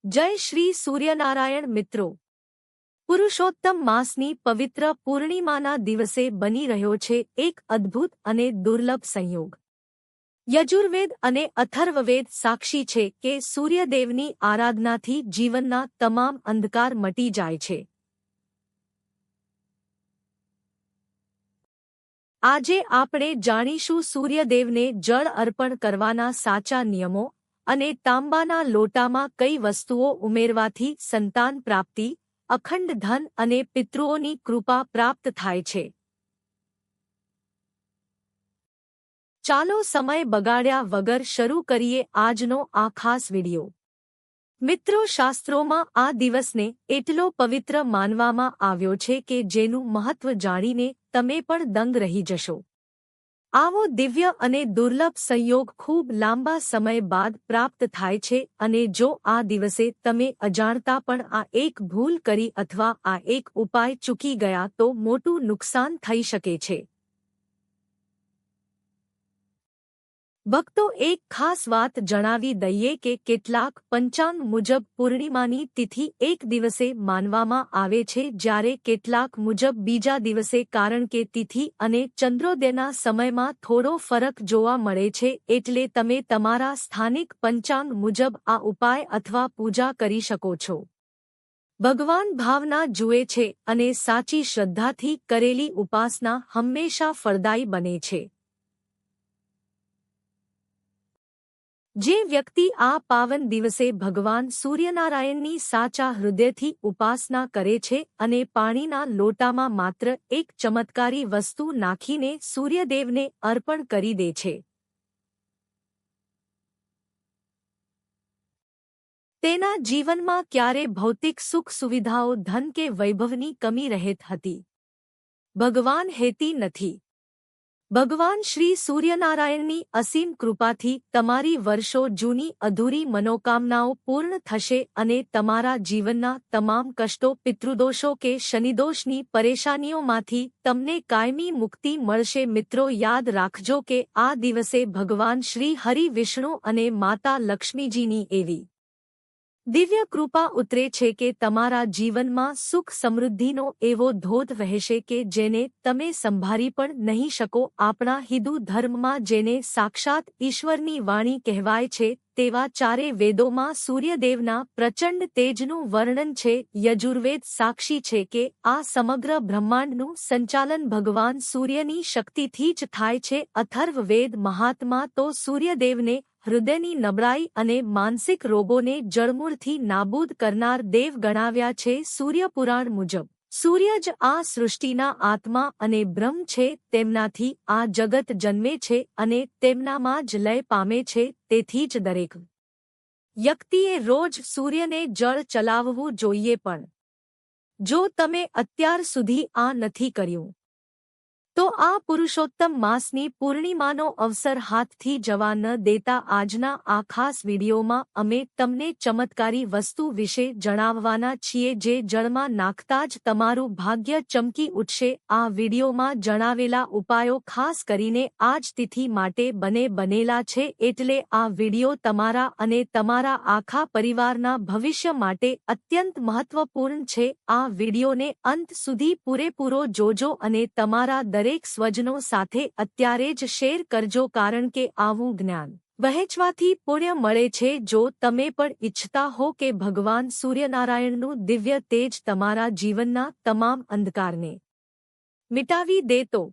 જય શ્રી સૂર્યનારાયણ મિત્રો, પુરુષોત્તમ માસની પવિત્ર પૂર્ણિમાના દિવસે બની રહ્યો છે એક અદ્ભુત અને દુર્લભ સંયોગ। યજુર્વેદ અને અથર્વવેદ સાક્ષી છે કે સૂર્યદેવની આરાધનાથી જીવનના તમામ અંધકાર મટી જાય છે। આજે આપણે જાણીશું સૂર્યદેવને જળ અર્પણ કરવાના સાચા નિયમો અને તાંબાના લોટામાં કઈ વસ્તુઓ ઉમેરવાથી સંતાન પ્રાપ્તિ, અખંડ ધન અને પિતૃઓની કૃપા પ્રાપ્ત થાય છે। ચાલો સમય બગાડ્યા વગર શરૂ કરીએ આજનો આ ખાસ વિડિયો। મિત્રો, શાસ્ત્રોમાં આ દિવસને એટલો પવિત્ર માનવામાં આવ્યો છે કે જેનું મહત્વ જાણીને તમે પણ દંગ રહી જશો। આવો દિવ્ય અને દુર્લભ સંયોગ ખૂબ લાંબા સમય બાદ પ્રાપ્ત થાય છે અને જો આ દિવસે તમે અજાણતા પણ આ એક ભૂલ કરી અથવા આ એક ઉપાય ચૂકી ગયા તો મોટું નુકસાન થઈ શકે છે। ભક્તો, એક ખાસ વાત જણાવી દઈએ કે કેટલાક પંચાંગ મુજબ પૂર્ણિમાની તિથિ એક દિવસે માનવામાં આવે છે જ્યારે કેટલાક મુજબ બીજા દિવસે, કારણ કે તિથિ અને ચંદ્રોદયના સમયમાં થોડો ફરક જોવા મળે છે। એટલે તમે તમારા સ્થાનિક પંચાંગ મુજબ આ ઉપાય અથવા પૂજા કરી શકો છો। ભગવાન ભાવના જુએ છે અને સાચી શ્રદ્ધાથી કરેલી ઉપાસના હંમેશા ફળદાયી બને છે। જે વ્યક્તિ આ પાવન દિવસે ભગવાન સૂર્યનારાયણની સાચા હૃદયથી ઉપાસના કરે છે અને પાણીના લોટામાં માત્ર એક ચમત્કારી વસ્તુ નાખીને સૂર્યદેવને અર્પણ કરી દે છે, તેના જીવનમાં ક્યારે ભૌતિક સુખ સુવિધાઓ, ધન કે વૈભવની કમી રહેત હતી। ભગવાન હેતી નથી। ભગવાન શ્રી સૂર્યનારાયણની અસીમ કૃપાથી તમારી વર્ષો જૂની અધૂરી મનોકામનાઓ પૂર્ણ થશે અને તમારા જીવનના તમામ કષ્ટો, પિતૃદોષો કે શનિદોષની પરેશાનીઓમાંથી તમને કાયમી મુક્તિ મળશે। મિત્રો, યાદ રાખજો કે આ દિવસે ભગવાન શ્રી હરિ, વિષ્ણુ અને માતા લક્ષ્મીજીની એવી દિવ્ય કૃપા ઉતરે છે કે તમારા જીવનમાં સુખ સમૃદ્ધિનો એવો ધોધ વહેશે કે જેને તમે સંભાળી પણ નહીં શકો। આપણા હિન્દુ ધર્મમાં જેને સાક્ષાત ઈશ્વરની વાણી કહેવાય છે તેવા ચારે વેદોમાં સૂર્યદેવના પ્રચંડ તેજનું વર્ણન છે। યજુર્વેદ સાક્ષી છે કે આ સમગ્ર બ્રહ્માંડનું સંચાલન ભગવાન સૂર્યની શક્તિથી જ થાય છે। અથર્વવેદ મહાત્મા તો સૂર્યદેવને હૃદયની નબળાઈ અને માનસિક રોગોને જડમૂળથી નાબૂદ કરનાર દેવ ગણાવ્યા છે। સૂર્યપુરાણ મુજબ સૂર્ય જ આ સૃષ્ટિના આત્મા અને બ્રહ્મ છે। તેમનાથી આ જગત જન્મે છે અને તેમનામાં જ લય પામે છે। તેથી જ દરેક વ્યક્તિએ રોજ સૂર્યને જળ ચલાવવું જોઈએ। પણ જો તમે અત્યાર સુધી આ નથી કર્યું તો આ પુરુષોત્તમ માસની પૂર્ણિમાનો અવસર હાથથી જવા ન દેતા। આજના આ ખાસ વિડીયોમાં અમે તમને ચમત્કારી વસ્તુ વિશે જણાવવાના છીએ જે જળમાં નાખતા જ તમારું ભાગ્ય ચમકી ઉઠશે। આ વિડીયોમાં જણાવેલા ઉપાયો ખાસ કરીને આજ તિથિ માટે બનેલા છે, એટલે આ વિડીયો તમારા અને તમારા આખા પરિવારના ભવિષ્ય માટે અત્યંત મહત્વપૂર્ણ છે। આ વિડીયોને અંત સુધી પૂરેપૂરો જોજો અને તમારા દરેક સ્વજનો સાથે અત્યારે જ શેર કરજો, કારણ કે આવું જ્ઞાન વહેંચવાથી પુણ્ય મળે છે। જો તમે પણ ઈચ્છતા હો કે ભગવાન સૂર્યનારાયણનું દિવ્ય તેજ તમારા જીવનના તમામ અંધકારને મિટાવી દે તો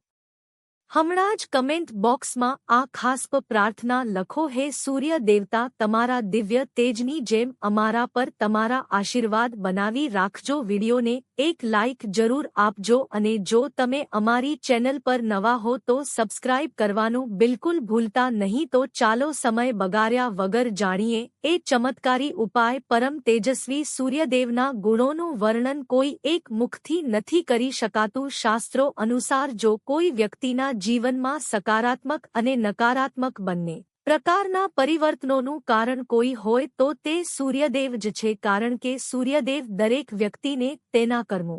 હમણાં જ કમેન્ટ બોક્સમાં આ ખાસ પ્રાર્થના લખો। હે સૂર્ય દેવતા, તમારા દિવ્ય તેજની જેમ અમારા પર તમારા આશીર્વાદ બનાવી રાખજો। વિડીયોને એક લાઇક જરૂર આપજો અને જો તમે અમારી ચેનલ પર નવા હો તો સબસ્ક્રાઇબ કરવાનું બિલકુલ ભૂલતા નહીં। તો ચાલો સમય બગાડ્યા વગર જાણીએ એ ચમત્કારી ઉપાય। પરમ તેજસ્વી સૂર્યદેવના ગુણોનું વર્ણન કોઈ એક મુખથી નથી કરી શકાતું। શાસ્ત્રો અનુસાર જો કોઈ વ્યક્તિના જીવનમાં સકારાત્મક અને નકારાત્મક બંને પ્રકારના પરિવર્તનોનું કારણ કોઈ હોય તો તે સૂર્યદેવ જ છે, કારણ કે સૂર્યદેવ દરેક વ્યક્તિને તેના કર્મો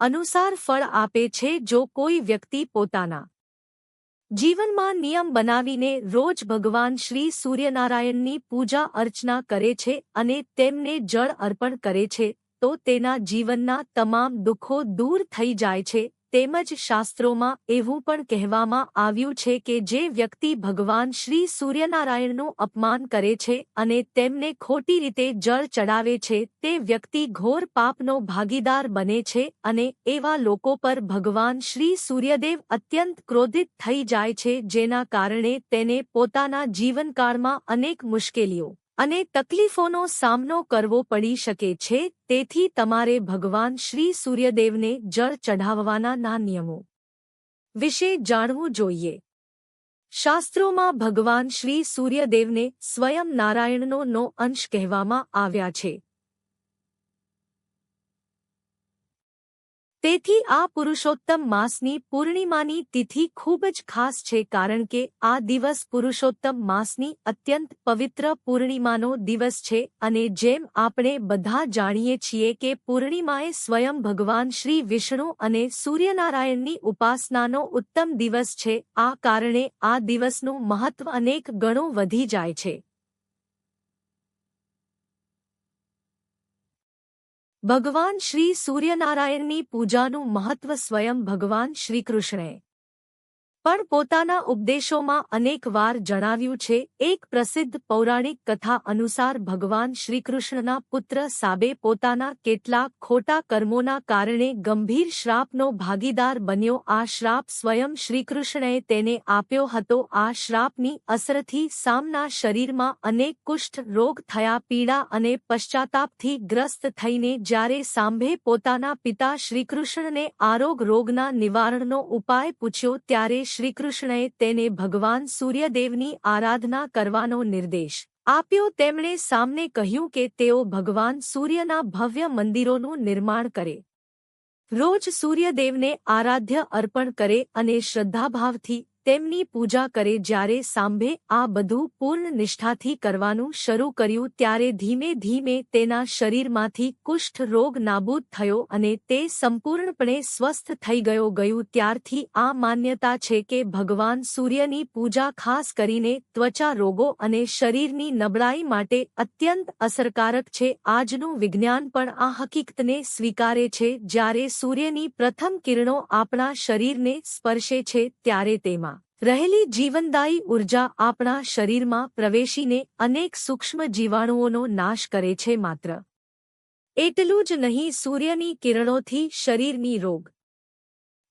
અનુસાર ફળ આપે છે। જો કોઈ વ્યક્તિ પોતાના જીવનમાં નિયમ બનાવીને રોજ ભગવાન શ્રી સૂર્યનારાયણની પૂજા અર્ચના કરે છે અને તેમને જળ અર્પણ કરે છે તો તેના જીવનના તમામ દુઃખો દૂર થઈ જાય છે. તેમજ શાસ્ત્રોમાં એવું પણ કહેવામાં આવ્યું છે કે જે વ્યક્તિ ભગવાન શ્રી સૂર્યનારાયણનું અપમાન કરે છે અને તેમને ખોટી રીતે જળ ચડાવે છે તે વ્યક્તિ ઘોર પાપનો ભાગીદાર બને છે અને એવા લોકો પર ભગવાન શ્રી સૂર્યદેવ અત્યંત ક્રોધિત થઈ જાય છે, જેના કારણે તેને પોતાના જીવનકાળમાં અનેક મુશ્કેલીઓ અને તકલીફોનો સામનો કરવો પડી શકે છે. તેથી તમારે ભગવાન શ્રી સૂર્યદેવને જળ ચઢાવવાના નિયમો વિશે જાણવું જોઈએ. શાસ્ત્રોમાં ભગવાન શ્રી સૂર્યદેવને સ્વયં નારાયણનો અંશ કહેવામાં આવ્યા છે. તેથી આ પુરુષોત્તમ માસની પૂર્ણિમાની તિથિ ખૂબ જ ખાસ છે, કારણ કે આ દિવસ પુરુષોત્તમ માસની અત્યંત પવિત્ર પૂર્ણિમાનો દિવસ છે અને જેમ આપણે બધા જાણીએ છીએ કે પૂર્ણિમાએ સ્વયં ભગવાન શ્રી વિષ્ણુ અને સૂર્યનારાયણની ઉપાસનાનો ઉત્તમ દિવસ છે. આ કારણે આ દિવસનું મહત્વ અનેક ગણું વધી જાય છે. ભગવાન શ્રી સૂર્યનારાયણની પૂજાનું મહત્વ સ્વયં ભગવાન શ્રીકૃષ્ણએ પણ પોતાના ઉપદેશોમાં અનેક વાર જણાવ્યું છે. એક પ્રસિદ્ધ પૌરાણિક કથા અનુસાર ભગવાન શ્રીકૃષ્ણના પુત્ર સાબે પોતાના કેટલાક ખોટા કર્મોના કારણે ગંભીર શ્રાપનો ભાગીદાર બન્યો. આ શ્રાપ સ્વયં શ્રીકૃષ્ણએ તેને આપ્યો હતો. આ શ્રાપની અસરથી સામના શરીરમાં અનેક કુષ્ઠ રોગ થયા. પીડા અને પશ્ચાતાપથી ગ્રસ્ત થઈને જ્યારે સાંભે પોતાના પિતા શ્રીકૃષ્ણને આરોગ રોગના નિવારણનો ઉપાય પૂછ્યો ત્યારે શ્રીકૃષ્ણએ તેને ભગવાન સૂર્યદેવની આરાધના કરવાનો નિર્દેશ આપ્યો. તેમણે સામને કહ્યું કે તેઓ ભગવાન સૂર્યના ભવ્ય મંદિરોનું નિર્માણ કરે, રોજ સૂર્યદેવને આરાધ્ય અર્પણ કરે અને શ્રદ્ધાભાવથી તેમની પૂજા કરે. જ્યારે સાંભે આ બધું પૂર્ણ નિષ્ઠાથી કરવાનું શરૂ કર્યું ત્યારે ધીમે ધીમે તેના શરીરમાંથી કુષ્ઠ રોગ નાબૂદ થયો અને તે સંપૂર્ણપણે સ્વસ્થ થઈ ગયો. ત્યારથી આ માન્યતા છે કે ભગવાન સૂર્યની પૂજા ખાસ કરીને ત્વચા રોગો અને શરીરની નબળાઈ માટે અત્યંત અસરકારક છે. આજનું વિજ્ઞાન પણ આ હકીકતને સ્વીકારે છે. જ્યારે સૂર્યની પ્રથમ કિરણો આપણા શરીરને સ્પર્શે છે ત્યારે તેમાં રહેલી જીવનદાયી ઉર્જા આપણા શરીરમાં પ્રવેશીને અનેક સૂક્ષ્મ જીવાણુઓનો નાશ કરે છે. માત્ર એટલું જ નહીં, સૂર્યની કિરણોથી શરીરની રોગ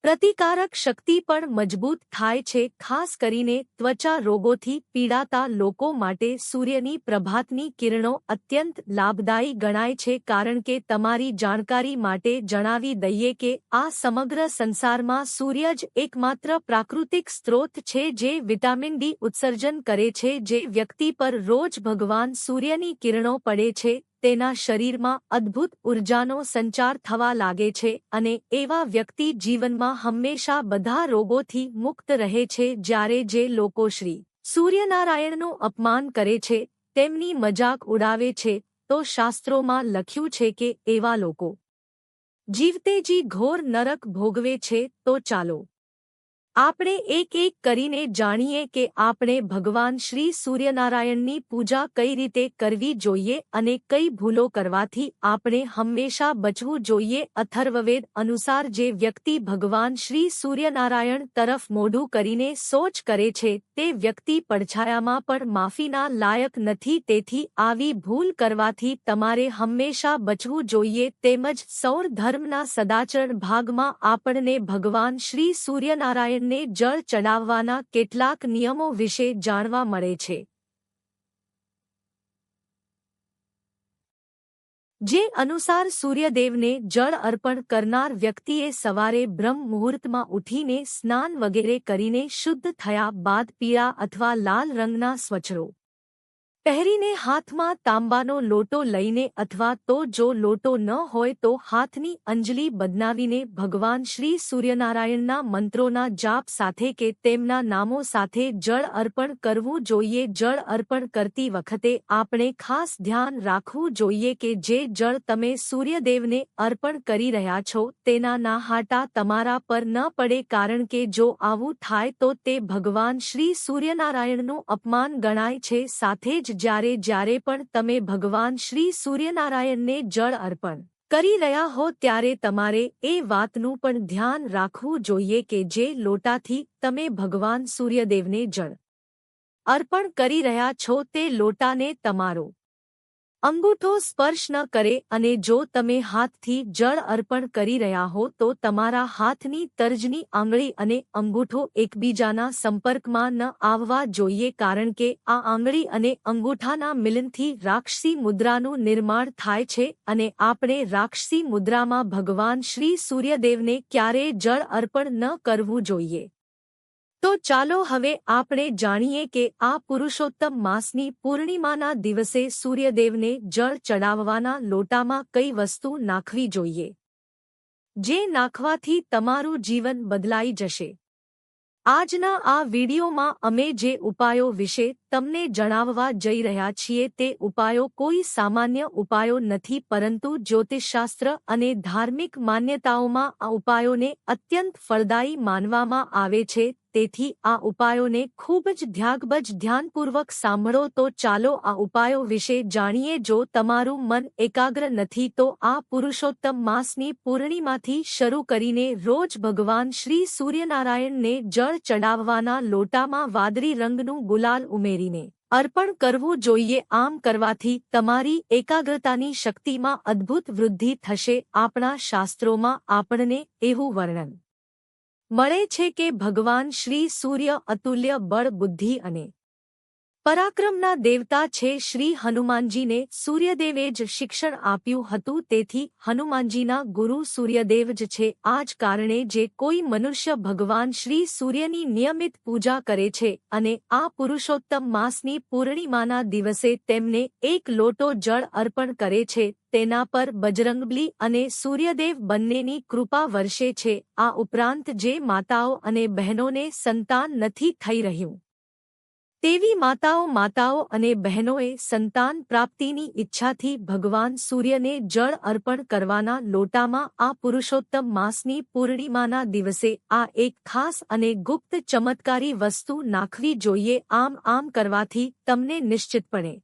પ્રતિકારક શક્તિ પણ મજબૂત થાય છે. ખાસ કરીને ત્વચા રોગોથી પીડાતા લોકો માટે સૂર્યની પ્રભાતની કિરણો અત્યંત લાભદાયી ગણાય છે. કારણ કે તમારી જાણકારી માટે જણાવી દઈએ કે આ સમગ્ર સંસારમાં સૂર્ય જ એકમાત્ર પ્રાકૃતિક સ્ત્રોત છે જે વિટામિન ડી ઉત્સર્જન કરે છે. જે વ્યક્તિ પર રોજ ભગવાન સૂર્યની કિરણો પડે છે તેના શરીરમાં અદ્ભુત ઉર્જાનો સંચાર થવા લાગે છે અને એવા વ્યક્તિ જીવનમાં હંમેશા બધા રોગોથી મુક્ત રહે છે. જ્યારે જે લોકો શ્રી સૂર્યનારાયણનું અપમાન કરે છે, તેમની મજાક ઉડાવે છે, તો શાસ્ત્રોમાં લખ્યું છે કે એવા લોકો જીવતે જી ઘોર નરક ભોગવે છે. તો ચાલો આપણે એક એક કરીને જાણીએ કે આપણે ભગવાન શ્રી સૂર્યનારાયણની પૂજા કઈ રીતે કરવી જોઈએ અને કઈ ભૂલો કરવાથી આપણે હંમેશા બચવું જોઈએ. અથર્વવેદ અનુસાર જે વ્યક્તિ ભગવાન શ્રી સૂર્યનારાયણ તરફ મોઢું કરીને શૌચ કરે છે તે વ્યક્તિ પડછાયામાં પણ માફીના લાયક નથી. તેથી આવી ભૂલ કરવાથી તમારે હંમેશા બચવું જોઈએ. તેમજ સૌર ધર્મના સદાચરણ ભાગમાં આપણને ભગવાન શ્રી સૂર્યનારાયણ ને જળ ચડાવવાના કેટલાક નિયમો વિશે જાણવા મળે છે. જે અનુસાર સૂર્યદેવને જળ અર્પણ કરનાર વ્યક્તિએ સવારે બ્રહ્મ મુહૂર્તમાં ઉઠીને સ્નાન વગેરે કરીને શુદ્ધ થયા બાદ પીળા અથવા લાલ રંગના સ્વચ્છરો પહેરીને હાથમાં તાંબાનો લોટો લઈને અથવા તો જો લોટો ન હોય તો હાથની અંજલિ બનાવીને ભગવાન શ્રી સૂર્યનારાયણના મંત્રોના જાપ સાથે કે તેમના નામો સાથે જળ અર્પણ કરવું જોઈએ. જળ અર્પણ કરતી વખતે આપણે ખાસ ધ્યાન રાખવું જોઈએ કે જે જળ તમે સૂર્યદેવને અર્પણ કરી રહ્યા છો તેના નાહાટા તમારા પર ન પડે, કારણ કે જો આવું થાય તો તે ભગવાન શ્રી સૂર્યનારાયણનું અપમાન ગણાય છે. સાથે જ જ્યારે પણ તમે ભગવાન શ્રી સૂર્યનારાયણને જળ અર્પણ કરી રહ્યા હો ત્યારે તમારે એ વાતનું પણ ધ્યાન રાખવું જોઈએ કે જે લોટાથી તમે ભગવાન સૂર્યદેવને જળ અર્પણ કરી રહ્યા છો તે લોટાને તમારો અંગૂઠો સ્પર્શ ન કરે, અને જો તમે હાથથી જળ અર્પણ કરી રહ્યા હો તો તમારા હાથની તર્જની આંગળી અને અંગૂઠો એકબીજાના સંપર્કમાં ન આવવા જોઈએ, કારણ કે આ આંગળી અને અંગૂઠાના મિલનથી રાક્ષસી મુદ્રાનું નિર્માણ થાય છે અને આપણે રાક્ષસી મુદ્રામાં ભગવાન શ્રી સૂર્યદેવને ક્યારેય જળ અર્પણ ન કરવું જોઈએ. તો ચાલો હવે આપણે જાણીએ કે આ પુરુષોત્તમ માસની પૂર્ણિમાના દિવસે સૂર્યદેવને જળ ચડાવવાના લોટામાં કઈ વસ્તુ નાખવી જોઈએ, જે નાખવાથી તમારું જીવન બદલાઈ જશે. આજના આ વિડીયોમાં અમે જે ઉપાયો વિશે તમને જણાવવા જઈ રહ્યા છીએ તે ઉપાયો કોઈ સામાન્ય ઉપાયો નથી, પરંતુ જ્યોતિષશાસ્ત્ર અને ધાર્મિક માન્યતાઓમાં આ ઉપાયોને અત્યંત ફળદાયી માનવામાં આવે છે. તેથી આ ઉપાયોને ખૂબ જ ધ્યાનપૂર્વક સાંભળો. તો ચાલો આ ઉપાયો વિશે જાણીએ. જો તમારું મન એકાગ્ર નથી તો આ પુરુષોત્તમ માસની પૂર્ણિમાથી શરૂ કરીને રોજ ભગવાન શ્રી સૂર્યનારાયણને જળ ચડાવવાના લોટામાં વાદળી રંગનું ગુલાલ ઉમેરીને અર્પણ કરવું જોઈએ. આમ કરવાથી તમારી એકાગ્રતાની શક્તિમાં અદ્ભુત વૃદ્ધિ થશે. આપણા શાસ્ત્રોમાં આપણને એવું વર્ણન મળે છે કે ભગવાન શ્રી સૂર્ય અતુલ્ય બળ, બુદ્ધિ અને પરાક્રમના દેવતા છે. શ્રી હનુમાનજીને સૂર્યદેવે જ શિક્ષણ આપ્યું હતું, તેથી હનુમાનજીના ગુરુ સૂર્યદેવ જ છે. આ જ કારણે જે કોઈ મનુષ્ય ભગવાન શ્રી સૂર્યની નિયમિત પૂજા કરે છે અને આ પુરુષોત્તમ માસની પૂર્ણિમાના દિવસે તેમને એક લોટો જળ અર્પણ કરે છે, તેના પર બજરંગબલી અને સૂર્યદેવ બંનેની કૃપા વર્ષે છે. આ ઉપરાંત જે માતાઓ અને બહેનોને સંતાન નથી થઈ રહ્યું તેવી માતાઓ અને બહેનોએ સંતાન પ્રાપ્તિની ઈચ્છાથી ભગવાન સૂર્યને જળ અર્પણ કરવાના લોટામાં આ પુરુષોત્તમ માસની પૂર્ણિમાના દિવસે આ એક ખાસ અને ગુપ્ત ચમત્કારી વસ્તુ નાખવી જોઈએ. આમ કરવાથી તમને નિશ્ચિતપણે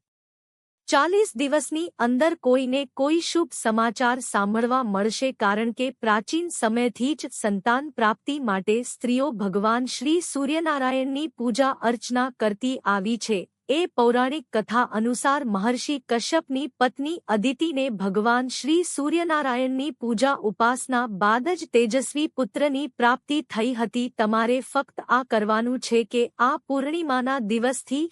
40 દિવસની અંદર કોઈને કોઈ શુભ સમાચાર સાંભળવા મળશે, કારણ કે પ્રાચીન સમયથી જ સંતાન પ્રાપ્તિ માટે સ્ત્રીઓ ભગવાન શ્રી સૂર્યનારાયણની પૂજા અર્ચના કરતી આવી છે. એ પૌરાણિક કથા અનુસાર મહર્ષિ કશ્યપની પત્ની અદિતિને ભગવાન શ્રી સૂર્યનારાયણની પૂજા ઉપાસના બાદ જ તેજસ્વી પુત્રની પ્રાપ્તિ થઈ હતી. તમારે ફક્ત આ કરવાનું છે કે આ પૂર્ણિમાના દિવસથી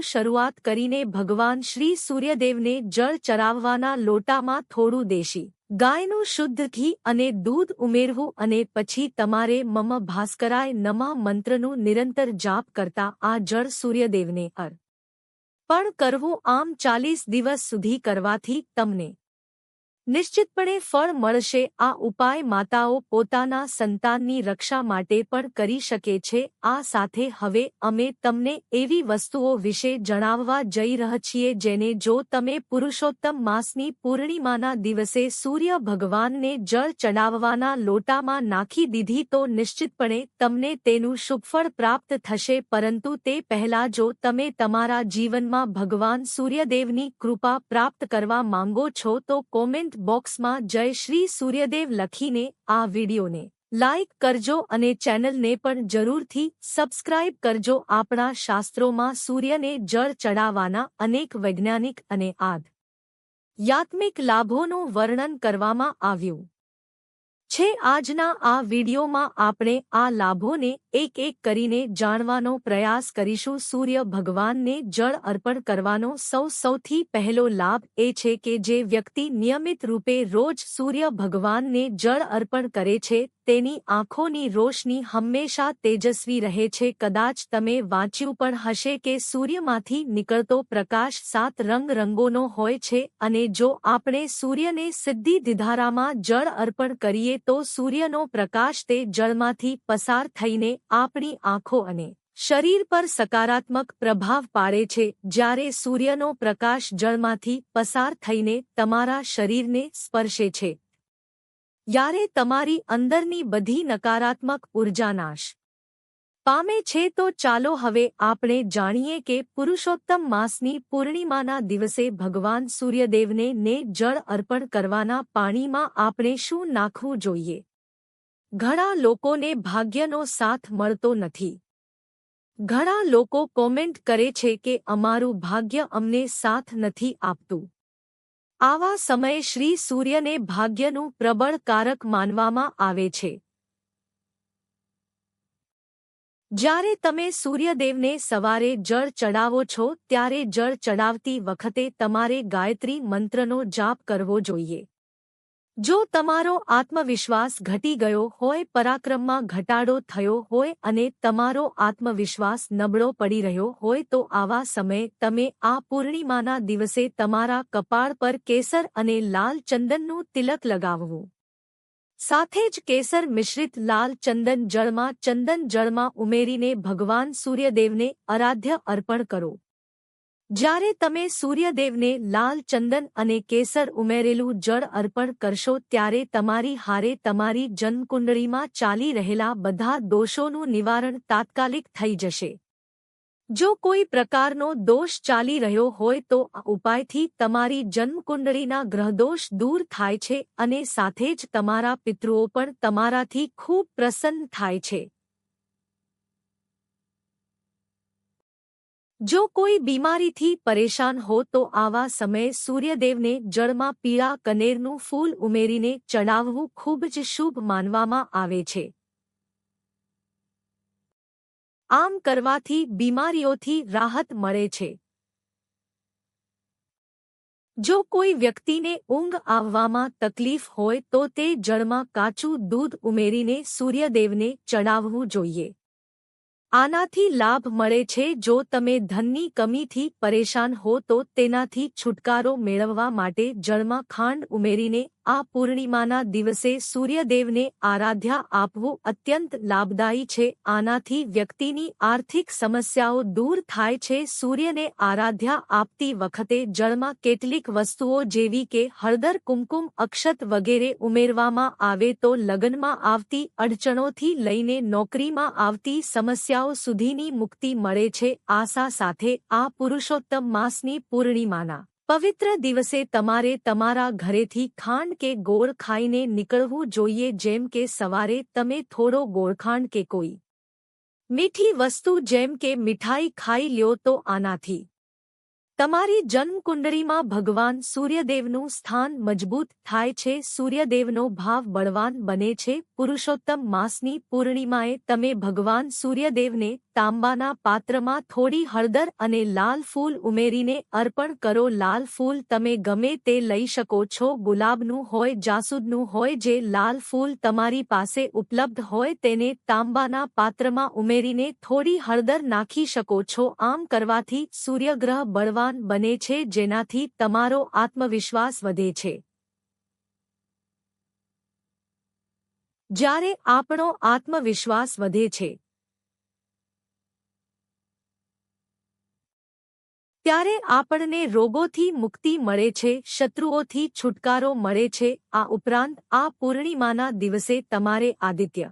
શરૂઆત કરીને ભગવાન શ્રી સૂર્યદેવને જળ ચડાવવાના લોટામાં થોડું દેશી ગાયનું શુદ્ધ ઘી અને દૂધ ઉમેરવું, અને પછી તમારે મમ ભાસ્કરાય નમઃ મંત્રનું નિરંતર જાપ કરતા આ જળ સૂર્યદેવને પણ કરવું. આમ 40 દિવસ સુધી કરવાથી તમને નિશ્ચિતપણે ફળ મળશે. આ ઉપાય માતાઓ પોતાના સંતાનની રક્ષા માટે પણ કરી શકે છે. આ સાથે હવે અમે તમને એવી વસ્તુઓ વિશે જણાવવા જઈ રહ્યા છીએ જેને જો તમે પુરુષોત્તમ માસની પૂર્ણિમાના દિવસે સૂર્ય ભગવાનને જળ ચડાવવાના લોટામાં નાખી દીધી તો નિશ્ચિતપણે તમને તેનું શુભફળ પ્રાપ્ત થશે. પરંતુ તે પહેલા જો તમે તમારા જીવનમાં ભગવાન સૂર્યદેવની કૃપા પ્રાપ્ત કરવા માંગો છો તો કોમેન્ટ બોક્સમાં જય શ્રી સૂર્યદેવ લખીને આ વિડીયોને લાઇક કરજો અને ચેનલને પણ જરૂરથી સબસ્ક્રાઇબ કરજો. આપણા શાસ્ત્રોમાં સૂર્યને જળ ચડાવવાના અનેક વૈજ્ઞાનિક અને આધ્યાત્મિક લાભોનું વર્ણન કરવામાં આવ્યું છે. આજના આ વિડીયોમાં આપણે આ લાભોને એક કરીને જાણવાનો પ્રયાસ કરીશું. સૂર્ય ભગવાનને જળ અર્પણ કરવાનો સૌથી પહેલો લાભ એ છે કે જે વ્યક્તિ નિયમિત રૂપે રોજ સૂર્ય ભગવાનને જળ અર્પણ કરે છે તેની આંખોની રોશની હંમેશા તેજસ્વી રહે છે. કદાચ તમે વાંચ્યું પણ હશે કે સૂર્યમાંથી નીકળતો પ્રકાશ 7 રંગોનો હોય છે અને જો આપણે સૂર્યને સીધી ધારામાં જળ અર્પણ કરીએ તો સૂર્યનો પ્રકાશ તે જળમાંથી પસાર થઈને આપણી આંખો અને શરીર પર સકારાત્મક પ્રભાવ પાડે છે. જ્યારે સૂર્યનો પ્રકાશ જળમાંથી પસાર થઈને તમારા શરીરને સ્પર્શે છે ત્યારે તમારી અંદરની બધી નકારાત્મક ઉર્જા નાશ પામે છે. તો ચાલો હવે આપણે જાણીએ કે પુરુષોત્તમ માસની પૂર્ણિમાના દિવસે ભગવાન સૂર્યદેવને જળ અર્પણ કરવાના પાણીમાં આપણે શું નાખવું જોઈએ. ઘણા લોકોને ભાગ્યનો સાથ મળતો નથી. ઘણા લોકો કોમેન્ટ કરે છે કે અમારું ભાગ્ય અમને સાથ નથી આપતું. આવા સમયે શ્રી સૂર્યને ભાગ્યનું પ્રબળ કારક માનવામાં આવે છે. જ્યારે તમે સૂર્યદેવને સવારે જળ ચડાવો છો ત્યારે જળ ચડાવતી વખતે તમારે ગાયત્રી મંત્રનો જાપ કરવો જોઈએ. જો તમારો આત્મવિશ્વાસ ઘટી ગયો હોય, પરાક્રમમાં ઘટાડો થયો હોય અને તમારો આત્મવિશ્વાસ નબળો પડી રહ્યો હોય તો આવા સમયે તમે આ પૂર્ણિમાના દિવસે તમારા કપાળ પર કેસર અને લાલ ચંદનનું તિલક લગાવવું. સાથે જ કેસર મિશ્રિત લાલ ચંદન જળમાં ઉમેરીને ભગવાન સૂર્યદેવને આરાધ્ય અર્પણ કરો. જ્યારે તમે સૂર્યદેવને લાલ ચંદન અને કેસર ઉમેરેલું જળ અર્પણ કરશો ત્યારે તમારી હારે તમારી જન્મકુંડળીમાં ચાલી રહેલા બધા દોષોનું નિવારણ તાત્કાલિક થઈ જશે. જો કોઈ પ્રકારનો દોષ ચાલી રહ્યો હોય તો આ ઉપાયથી તમારી જન્મકુંડળીના ગ્રહદોષ દૂર થાય છે અને સાથે જ તમારા પિતૃઓ પણ તમારાથી ખૂબ પ્રસન્ન થાય છે. જો કોઈ બીમારીથી પરેશાન હો તો આવા સમયે સૂર્યદેવને જળમાં પીળા કનેરનું ફૂલ ઉમેરીને ચડાવવું ખૂબ જ શુભ માનવામાં આવે છે. આમ કરવાથી બીમારીઓથી રાહત મળે છે. જો કોઈ વ્યક્તિને ઊંઘ આવવામાં તકલીફ હોય તો તે જળમાં કાચું દૂધ ઉમેરીને સૂર્યદેવને ચડાવવું જોઈએ. આનાથી લાભ મળે છે. જો તમે ધનની કમીથી પરેશાન હો તો તેનાથી છુટકારો મેળવવા માટે જળમાં ખાંડ ઉમેરીને આ પૂર્ણિમાના દિવસે સૂર્યદેવને આરાધ્યા આપવું અત્યંત લાભદાયી છે. આનાથી વ્યક્તિની આર્થિક સમસ્યાઓ દૂર થાય છે. સૂર્યને આરાધ્યા આપતી વખતે જળમાં કેટલીક વસ્તુઓ જેવી કે હળદર, કુમકુમ, અક્ષત વગેરે ઉમેરવામાં આવે તો લગ્નમાં આવતી અડચણોથી લઈને નોકરીમાં આવતી સમસ્યાઓ સુધીની મુક્તિ મળે છે. આશા સાથે આ પુરુષોત્તમ માસની પૂર્ણિમાના પવિત્ર દિવસે તમારે તમારા ઘરેથી ખાંડ કે ગોળ ખાઈને નીકળવું જોઈએ. જેમ કે સવારે તમે થોડો ગોળખાંડ કે કોઈ મીઠી વસ્તુ જેમ કે મીઠાઈ ખાઈ લ્યો તો આનાથી તમારી જન્મકુંડળીમાં ભગવાન સૂર્યદેવનું સ્થાન મજબૂત થાય છે. સૂર્યદેવનો ભાવ બળવાન બને છે. પુરુષોત્તમ માસની પૂર્ણિમાએ તમે ભગવાન સૂર્યદેવને તાંબાના પાત્રમાં થોડી હળદર અને લાલ ફૂલ ઉમેરીને અર્પણ કરો. લાલ ફૂલ તમે ગમે તે લઈ શકો છો. ગુલાબનું હોય, જાસૂદનું હોય, જે લાલ ફૂલ તમારી પાસે ઉપલબ્ધ હોય તેને તાંબાના પાત્રમાં ઉમેરીને થોડી હળદર નાખી શકો છો. આમ કરવાથી સૂર્યગ્રહ બળવાન બને છે, જેનાથી તમારો આત્મવિશ્વાસ વધે છે. જ્યારે આપણો આત્મવિશ્વાસ વધે છે ત્યારે આપણને રોગોથી મુક્તિ મળે છે, શત્રુઓથી છુટકારો મળે છે. આ ઉપરાંત આ પૂર્ણિમાના દિવસે તમારે આદિત્ય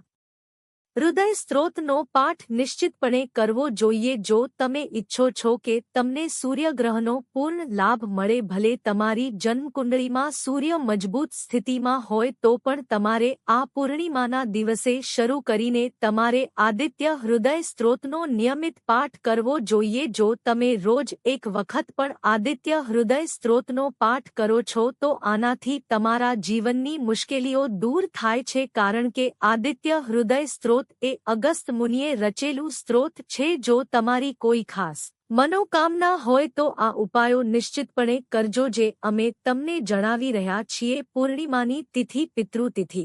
હૃદય સ્ત્રોતનો પાઠ નિશ્ચિતપણે કરવો જોઈએ. જો તમે ઈચ્છો છો કે તમને સૂર્યગ્રહનો પૂર્ણ લાભ મળે, ભલે તમારી જન્મકુંડળીમાં સૂર્ય મજબૂત સ્થિતિમાં હોય તો પણ તમારે આ પૂર્ણિમાના દિવસે શરૂ કરીને તમારે આદિત્ય હૃદય સ્ત્રોતનો નિયમિત પાઠ કરવો જોઈએ. જો તમે રોજ એક વખત પણ આદિત્ય હૃદય સ્ત્રોતનો પાઠ કરો છો તો આનાથી તમારા જીવનની મુશ્કેલીઓ દૂર થાય છે. કારણ કે આદિત્ય હૃદય સ્ત્રોત એ અગસ્ત મુનિએ રચેલું સ્ત્રોત છે. જો તમારી કોઈ ખાસ મનોકામના હોય તો આ ઉપાયો નિશ્ચિતપણે કરજો જે અમે તમને જણાવી રહ્યા છીએ. પૂર્ણિમાની તિથિ પિતૃતિથિ.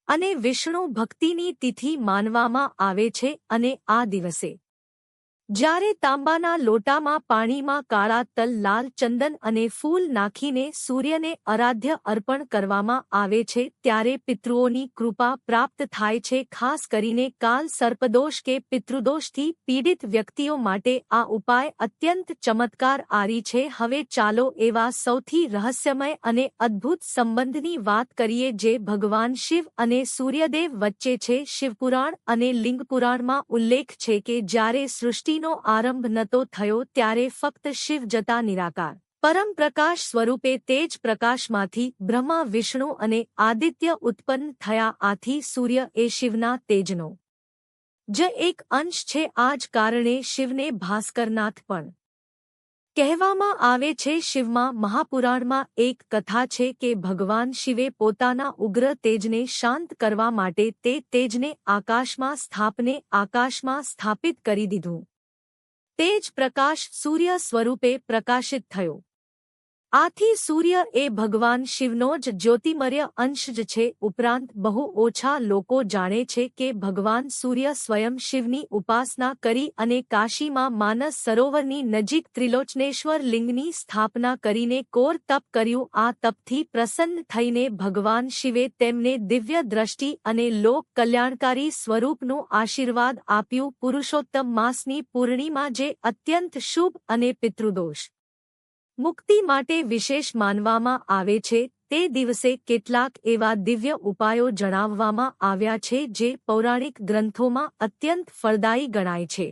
અને વિષ્ણુ ભક્તિની તિથિ માનવામાં આવે છે અને આ દિવસે જ્યારે તાંબાના લોટામાં પાણીમાં કાળા તલ, લાલ ચંદન અને ફૂલ નાખીને સૂર્યને આરાધ્ય અર્પણ કરવામાં આવે છે ત્યારે પિતૃઓની કૃપા પ્રાપ્ત થાય છે. ખાસ કરીને કાલ સર્પદોષ કે પિતૃદોષથી પીડિત વ્યક્તિઓ માટે આ ઉપાય અત્યંત ચમત્કારઆરી છે. હવે ચાલો એવા સૌથી રહસ્યમય અને અદ્ભુત સંબંધની વાત કરીએ જે ભગવાન શિવ અને સૂર્યદેવ વચ્ચે છે. શિવપુરાણ અને લિંગપુરાણમાં ઉલ્લેખ છે કે જ્યારે સૃષ્ટિ નો આરંભ નતો થયો ત્યારે ફક્ત શિવ જતા નિરાકાર પરમ પ્રકાશ સ્વરૂપે તેજ પ્રકાશમાંથી બ્રહ્મા, વિષ્ણુ અને આદિત્ય ઉત્પન્ન થયા. આથી સૂર્ય એ શિવના તેજનો જ એક અંશ છે. આ જ કારણે શિવને ભાસ્કરનાથ પણ કહેવામાં આવે છે. શિવમાં મહાપુરાણમાં એક કથા છે કે ભગવાન શિવે પોતાના ઉગ્ર તેજને શાંત કરવા માટે તે તેજને આકાશમાં સ્થાપિત કરી દીધું. તેજ પ્રકાશ સૂર્ય સ્વરૂપે પ્રકાશિત થયો. આથી સૂર્ય એ ભગવાન શિવનો જ જ્યોતિમર્ય અંશ જ છે. ઉપરાંત બહુ ઓછા લોકો જાણે છે કે ભગવાન સૂર્ય સ્વયં શિવની ઉપાસના કરી અને કાશીમાં માનસ સરોવરની નજીક ત્રિલોચનેશ્વર લિંગની સ્થાપના કરીને કોર તપ કર્યું. આ તપથી પ્રસન્ન થઈને ભગવાન શિવે તેમને દિવ્ય દ્રષ્ટિ અને લોક કલ્યાણકારી સ્વરૂપનું આશીર્વાદ આપ્યું. પુરુષોત્તમ માસની પૂર્ણિમા જે અત્યંત શુભ અને પિતૃદોષ મુક્તિ માટે વિશેષ માનવામાં આવે છે. તે દિવસે કેટલાક એવા દિવ્ય ઉપાયો જણાવવામાં આવ્યા છે જે પૌરાણિક ગ્રંથોમાં અત્યંત ફળદાયી ગણાય છે.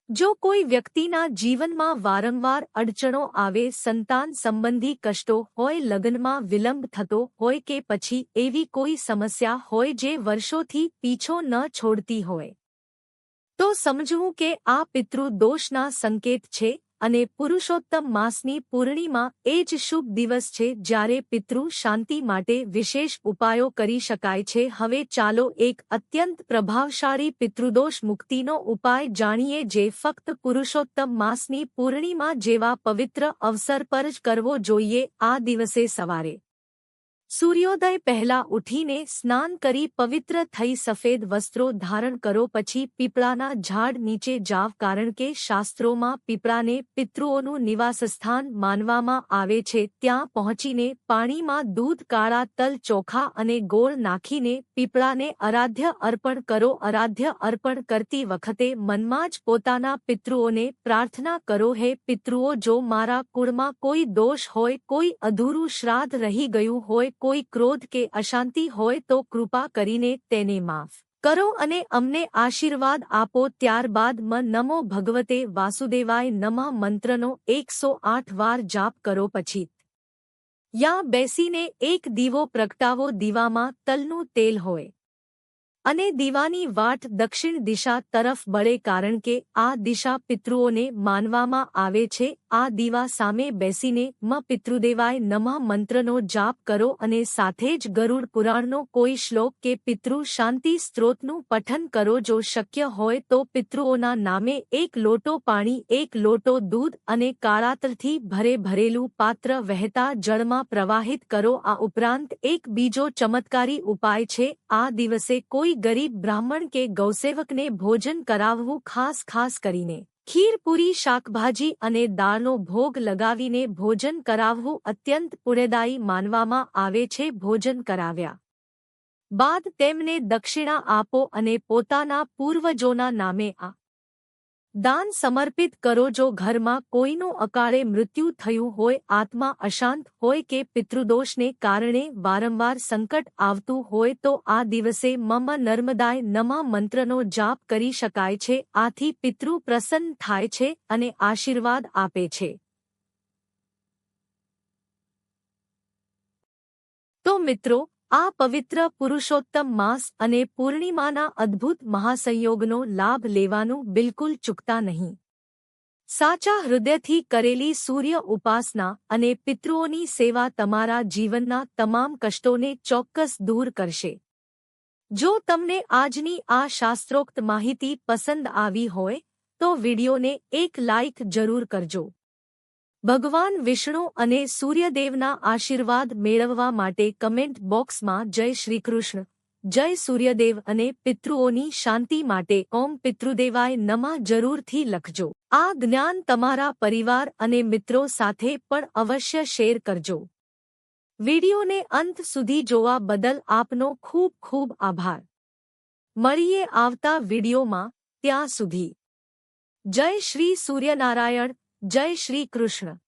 જો કોઈ વ્યક્તિના જીવનમાં વારંવાર અડચણો આવે, સંતાન સંબંધી કષ્ટો હોય, લગ્નમાં વિલંબ થતો હોય કે પછી એવી કોઈ સમસ્યા હોય જે વર્ષોથી પીછો ન છોડતી હોય, તો સમજવું કે આ પિતૃદોષના સંકેત છે. અને પુરુષોત્તમ માસની પૂર્ણિમા એ જ શુભ દિવસ છે જ્યારે પિતૃ શાંતિ માટે વિશેષ ઉપાયો કરી શકાય છે. હવે ચાલો એક અત્યંત પ્રભાવશાળી પિતૃદોષ મુક્તિનો ઉપાય જાણીએ જે ફક્ત પુરુષોત્તમ માસની પૂર્ણિમા જેવા પવિત્ર અવસર પર જ કરવો જોઈએ. આ દિવસે સવારે સૂર્યોદય પહેલા ઉઠીને સ્નાન કરી પવિત્ર થઈ સફેદ વસ્ત્રો ધારણ કરો. પછી પીપળાના ઝાડ નીચે જાવ, કારણ કે શાસ્ત્રોમાં પીપળાને પિતૃઓનું નિવાસસ્થાન માનવામાં આવે છે. ત્યાં પહોંચીને પાણીમાં દૂધ, કાળા તલ, ચોખા અને ગોળ નાખીને પીપળાને આરાધ્ય અર્પણ કરો. આરાધ્ય અર્પણ કરતી વખતે મનમાં જ પોતાના પિતૃઓને પ્રાર્થના કરો, હે પિતૃઓ, જો મારા કુળમાં કોઈ દોષ હોય, કોઈ અધૂરું શ્રાદ્ધ રહી ગયું હોય, કોઈ ક્રોધ કે અશાંતિ હોય તો કૃપા કરીને તેને માફ કરો અને અમને આશીર્વાદ આપો. ત્યારબાદ નમો ભગવતે વાસુદેવાય નમઃ મંત્રનો 108 વાર જાપ કરો. પછી યાં બેસીને એક દીવો પ્રગટાવો. દીવામાં તલનું તેલ હોય અને દીવાની વાટ દક્ષિણ દિશા તરફ બળે, કારણ કે આ દિશા પિતૃઓને માનવામાં આવે છે. આ દીવા સામે બેસીને પિતૃદેવાય નમઃ મંત્રનો જાપ કરો અને સાથે જ ગરુડ પુરાણનો કોઈ શ્લોક કે પિતૃ શાંતિ સ્ત્રોતનું પઠન કરો. જો શક્ય હોય તો પિતૃઓના નામે એક લોટો પાણી, એક લોટો દૂધ અને કાળા તલથી ભરેલું પાત્ર વહેતા જળમાં પ્રવાહિત કરો. આ ઉપરાંત એક બીજો ચમત્કારી ઉપાય છે. આ દિવસે કોઈ ગરીબ બ્રાહ્મણ કે ગૌસેવકને ભોજન કરાવવું, ખાસ કરીને ખીર, પૂરી, શાકભાજી અને દાળનો ભોગ લગાવીને ભોજન કરાવવું અત્યંત પુણ્યદાયી માનવામાં આવે છે. ભોજન કરાવ્યા બાદ તેમને દક્ષિણા આપો અને પોતાના પૂર્વજોના નામે આ દાન સમર્પિત કરો. જો ઘરમાં કોઈનું અકાળે મૃત્યુ થયું હોય, આત્મા અશાંત હોય કે પિતૃદોષને કારણે વારંવાર સંકટ આવતું હોય તો આ દિવસે મમ નર્મદાય નમઃ મંત્રનો જાપ કરી શકાય છે. આથી પિતૃ પ્રસન્ન થાય છે અને આશીર્વાદ આપે છે. તો મિત્રો, આ પવિત્ર પુરુષોત્તમ માસ અને પૂર્ણિમાના અદ્ભુત મહાસંયોગનો લાભ લેવાનું બિલકુલ ચૂકતા નહીં. સાચા હૃદયથી કરેલી સૂર્ય ઉપાસના અને પિતૃઓની સેવા તમારા જીવનના તમામ કષ્ટોને ચોક્કસ દૂર કરશે. જો તમને આજની આ શાસ્ત્રોક્ત માહિતી પસંદ આવી હોય તો વિડીયોને એક લાઇક જરૂર કરજો. ભગવાન વિષ્ણુ અને સૂર્યદેવના આશીર્વાદ મેળવવા માટે કમેન્ટ બોક્સમાં જય શ્રી કૃષ્ણ, જય સૂર્યદેવ અને પિતૃઓની શાંતિ માટે ઓમ પિતૃદેવાય નમઃ જરૂરથી લખજો. આ જ્ઞાન તમારા પરિવાર અને મિત્રો સાથે પણ અવશ્ય શેર કરજો. વિડિયોને અંત સુધી જોવા બદલ આપનો ખૂબ ખૂબ આભાર. મળીએ આવતા વિડિયોમાં. ત્યાં સુધી જય શ્રી સૂર્યનારાયણ, જય શ્રી કૃષ્ણ.